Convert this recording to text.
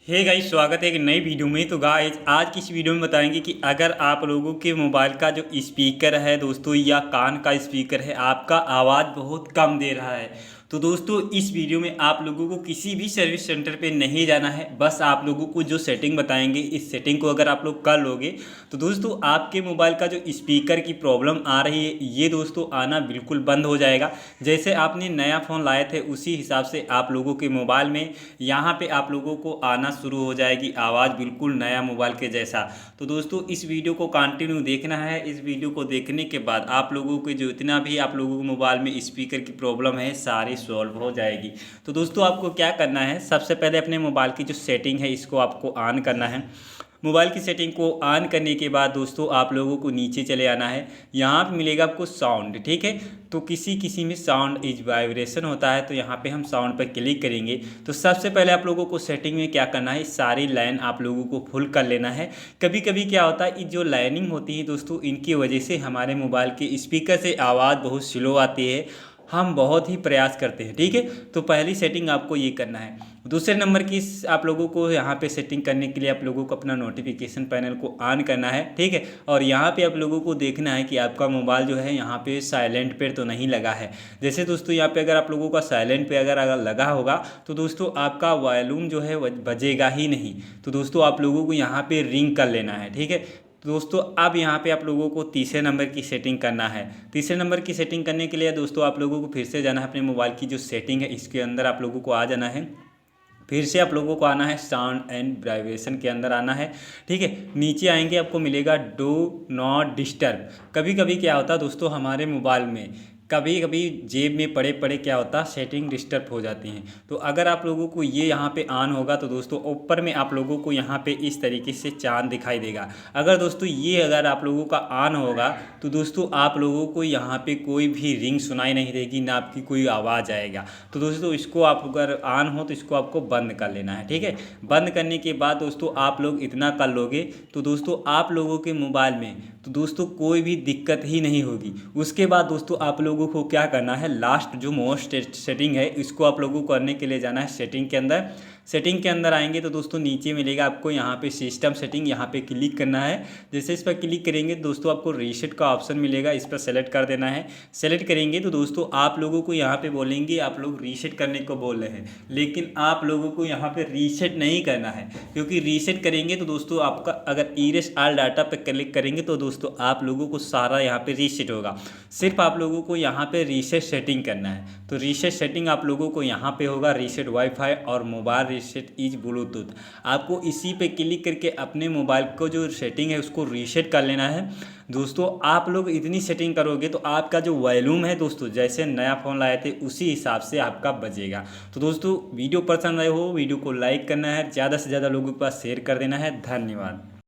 Hey guys, स्वागत है एक नई वीडियो में। तो गाइस आज की इस वीडियो में बताएंगे कि अगर आप लोगों के मोबाइल का जो स्पीकर है दोस्तों या कान का स्पीकर है आपका आवाज़ बहुत कम दे रहा है, तो दोस्तों इस वीडियो में आप लोगों को किसी भी सर्विस सेंटर पे नहीं जाना है। बस आप लोगों को जो सेटिंग बताएंगे इस सेटिंग को अगर आप लोग कर लोगे तो दोस्तों आपके मोबाइल का जो स्पीकर की प्रॉब्लम आ रही है ये दोस्तों आना बिल्कुल बंद हो जाएगा। जैसे आपने नया फ़ोन लाए थे उसी हिसाब से आप लोगों के मोबाइल में यहाँ पे आप लोगों को आना शुरू हो जाएगी आवाज़ बिल्कुल नया मोबाइल के जैसा। तो दोस्तों इस वीडियो को कंटिन्यू देखना है। इस वीडियो को देखने के बाद आप लोगों के जो इतना भी आप लोगों के मोबाइल में स्पीकर की प्रॉब्लम है सारी सॉल्व हो जाएगी। तो दोस्तों आपको क्या करना है, सबसे पहले अपने मोबाइल की जो सेटिंग है इसको आपको ऑन करना है। मोबाइल की सेटिंग को ऑन करने के बाद दोस्तों आप लोगों को नीचे चले आना है। यहाँ पे मिलेगा आपको साउंड, ठीक है। तो किसी किसी में साउंड इज वाइब्रेशन होता है, तो यहाँ पे हम साउंड पर क्लिक करेंगे। तो सबसे पहले आप लोगों को सेटिंग में क्या करना है, सारी लाइन आप लोगों को फुल कर लेना है। कभी कभी क्या होता है, ये जो लाइनिंग होती है दोस्तों इनकी वजह से हमारे मोबाइल के स्पीकर से आवाज़ बहुत स्लो आती है। हम बहुत ही प्रयास करते हैं, ठीक है। तो पहली सेटिंग आपको ये करना है। दूसरे नंबर की आप लोगों को यहाँ पे सेटिंग करने के लिए आप लोगों को अपना नोटिफिकेशन पैनल को ऑन करना है, ठीक है। और यहाँ पे आप लोगों को देखना है कि आपका मोबाइल जो है यहाँ पे साइलेंट पे तो नहीं लगा है। जैसे दोस्तों यहाँ पे अगर आप लोगों का साइलेंट पे अगर लगा होगा तो दोस्तों आपका वॉल्यूम जो है बजेगा ही नहीं। तो दोस्तों आप लोगों को यहाँ पे रिंग कर लेना है, ठीक है। तो दोस्तों अब यहाँ पे आप लोगों को तीसरे नंबर की सेटिंग करना है। तीसरे नंबर की सेटिंग करने के लिए दोस्तों आप लोगों को फिर से जाना है अपने मोबाइल की जो सेटिंग है इसके अंदर आप लोगों को आ जाना है। फिर से आप लोगों को आना है साउंड एंड वाइब्रेशन के अंदर आना है, ठीक है। नीचे आएंगे आपको मिलेगा डू नॉट डिस्टर्ब। कभी कभी क्या होता है दोस्तों हमारे मोबाइल में कभी कभी जेब में पड़े पड़े क्या होता है सेटिंग डिस्टर्ब हो जाती हैं। तो अगर आप लोगों को ये यहाँ पे ऑन होगा तो दोस्तों ऊपर में आप लोगों को यहाँ पे इस तरीके से चांद दिखाई देगा। अगर दोस्तों ये अगर आप लोगों का ऑन होगा तो दोस्तों आप लोगों को यहाँ पे कोई भी रिंग सुनाई नहीं देगी, ना आपकी कोई आवाज़ आएगा। तो दोस्तों इसको आप अगर ऑन हो तो इसको आपको बंद कर लेना है, ठीक है। बंद करने के बाद दोस्तों आप लोग इतना कर लोगे तो दोस्तों आप लोगों के मोबाइल में तो दोस्तों कोई भी दिक्कत ही नहीं होगी। उसके बाद दोस्तों आप लोगों को क्या करना है, लास्ट जो मोस्ट सेटिंग है इसको आप लोगों को करने के लिए जाना है सेटिंग के अंदर। सेटिंग के अंदर आएंगे तो दोस्तों नीचे मिलेगा आपको यहाँ पे सिस्टम सेटिंग, यहाँ पे क्लिक करना है। जैसे इस पर क्लिक करेंगे दोस्तों आपको रीसेट का ऑप्शन मिलेगा, इस पर सेलेक्ट कर देना है। सेलेक्ट करेंगे तो दोस्तों आप लोगों को यहाँ पे बोलेंगे आप लोग रीसेट करने को बोल रहे हैं, लेकिन आप लोगों को यहाँ पे रीसेट नहीं करना है। क्योंकि रीसेट करेंगे तो दोस्तों आपका अगर इरेज ऑल डाटा पर क्लिक करेंगे तो दोस्तों आप लोगों को सारा यहाँ पे रीसेट होगा। सिर्फ आप लोगों को यहाँ पे रीसेट सेटिंग करना है। तो रीसेट सेटिंग आप लोगों को यहाँ पे होगा रीसेट वाईफाई और मोबाइल रीसेट इज ब्लूटूथ। आपको इसी पे क्लिक करके अपने मोबाइल को जो सेटिंग है उसको रीसेट कर लेना है। दोस्तों आप लोग इतनी सेटिंग करोगे तो आपका जो वॉल्यूम है दोस्तों जैसे नया फ़ोन लाए थे उसी हिसाब से आपका बजेगा। तो दोस्तों वीडियो पसंद आए हो वीडियो को लाइक करना है, ज़्यादा से ज़्यादा लोगों के पास शेयर कर देना है। धन्यवाद।